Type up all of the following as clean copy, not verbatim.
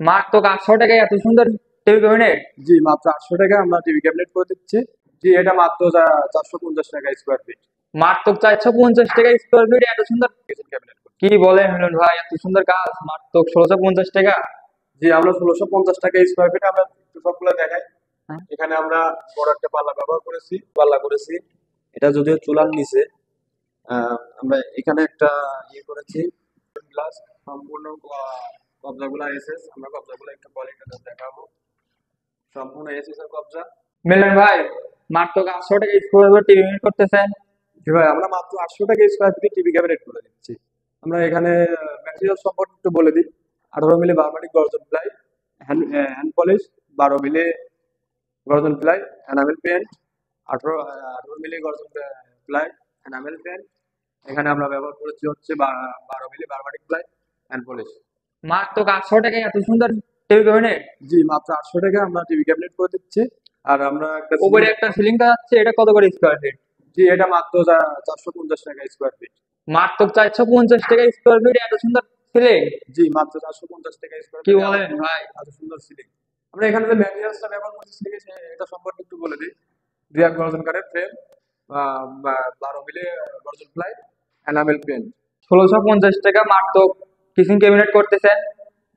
মাত্র 800 টাকায় এত সুন্দর টিভি ক্যাবিনেট। জি, মাত্র 800 টাকায় আমরা টিভি ক্যাবিনেট করে দিচ্ছি। জি, এটা মাত্র 450 টাকা স্কোয়ার ফিট মাত্র 450 টাকা স্কোয়ার ফিট এত সুন্দর। Kitchen cabinet. কি বলেন মিলন ভাই, এত সুন্দর কাজ মাত্র 1650 টাকা। জি, আমরা 1650 টাকা স্কোয়ার ফিট। আমরা একটু সবগুলো দেখাই। হ্যাঁ। এখানে আমরা বড় একটা পাল্লা ব্যবহার করেছি, পাল্লা করেছি। এটা যদিও চুলার নিচে। আমরা এখানে একটা ইয়ে করেছি, গ্লাস। সম্পূর্ণ কবজাগুলো এসএস। আমরা কবজাগুলো একটু কোয়ালিটিটা দেখাবো। সম্পূর্ণ এসএস এর কবজা। মিলন ভাই, মাত্র 800 টাকা স্কোয়ার ফিট টিভি ক্যাবিনেট করতেছেন। জি ভাই, আমরা মাত্র 800 টাকা স্কোয়ার ফিট টিভি ক্যাবিনেট করে দিচ্ছি। আমরা এখানে ম্যাটেরিয়াল সম্পর্কে একটু বলে দিই। 18 মিলি বার্মাটিক গর্জন প্লাই, হ্যান্ড পলিশ। 12 মিলি গর্জন প্লাই, এনামেল পেন্ট। 18 মিলি গর্জন প্লাই, এনামেল পেন্ট। এখানে আমরা ব্যবহার করেছি হচ্ছে 12 মিলি বার্মাটিক প্লাই, হ্যান্ড পলিশ। মাত্র 800 টাকায় এত সুন্দর টিভি ক্যাবিনেট। জি, মাত্র 800 টাকা আমরা টিভি ক্যাবিনেট করে দিচ্ছি। আর আমরা একটা উপরে একটা সিলিং আছে, এটা কত করে স্কোয়ার ফিট? জি, এটা মাত্র 450 টাকা স্কোয়ার ফিট। মাত্র 450 টাকা স্কোয়ার ফিট এত সুন্দর সিলিং। জি, মাত্র 450 টাকা স্কোয়ার কি ফিটে বলেন ভাই? এত সুন্দর সিলিং। আমরা এখানে যে ম্যাটেরিয়ালসটা ব্যবহার করছি সিলিং এটা সম্পর্কে একটু বলে দিই। 2 গর্জন কাঠের ফ্রেম, 12 মিলি গর্জন প্লাই, এনামেল পেন্ট। 1650 টাকা মাত্র কিচেন ক্যাবিনেট করতেছেন।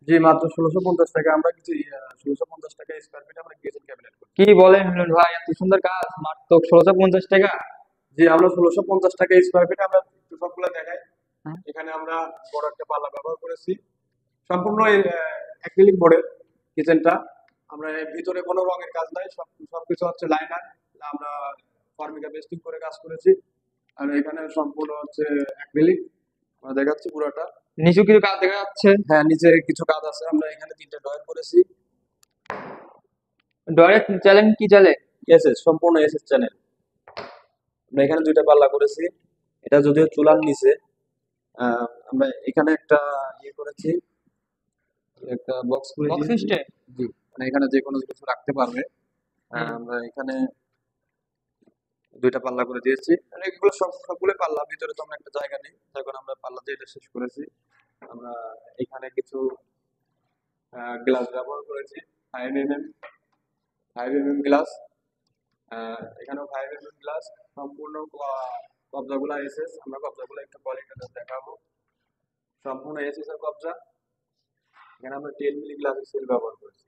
জি, মাত্র 1650 টাকা আমরা কিছু 1650 টাকা স্কোয়ার ফিট আমরা কিচেন ক্যাবিনেট করি। কি বলেন মিলন ভাই, এত সুন্দর কাজ মাত্র 1650 টাকা। জি, আমরা 1650 টাকা স্কোয়ার ফিট। আমরা একটু সবগুলো দেখাই। হ্যাঁ। এখানে আমরা বড় একটা পাল্লা ব্যবহার করেছি। সম্পূর্ণ অ্যাক্রিলিক বোর্ডের কিচেনটা। আমরা এর ভিতরে কোনো রঙের কাজ নাই, সবকিছু হচ্ছে লাইনার। আমরা ফর্মিকা পেস্টিং করে কাজ করেছি। আর এখানে সম্পূর্ণ হচ্ছে অ্যাক্রিলিক। আমরা দেখাচ্ছি পুরোটা। নিচু কিছু কাজ দেখা যাচ্ছে। হ্যাঁ, নিচে কিছু কাজ আছে। আমরা এখানে 3টা ড্রয়ার করেছি। ডয়ারে চ্যালেঞ্জ কি চলে? এসএস, সম্পূর্ণ এসএস চ্যানেল। আমরা এখানে 2টা পাল্লা করেছি। এটা যদিও চুলার নিচে। আমরা এখানে একটা ইয়ে করেছি, একটা বক্স করে বক্স দিয়েছি। সিস্টেম। জি, মানে এখানে যে কোনো কিছু রাখতে পারবে। আমরা এখানে 2টা পাল্লা করে দিয়েছি। মানে এগুলো সবগুলো পাল্লা, ভিতরে তো আমরা একটা জায়গা নেই, তখন আমরা পাল্লা দিয়ে এটা শেষ করেছি। আমরা এখানে কিছু গ্লাস ব্যবহার করেছি। 5 mm গ্লাস। এখানেও 5 mm গ্লাস। সম্পূর্ণ কবজাগুলা এসএস। আমরা কবজাগুলো একটু কোয়ালিটিটা দেখাবো। সম্পূর্ণ এসএস এর কবজা। এখানে আমরা 10 মিলি গ্লাসের সেল ব্যবহার করেছি।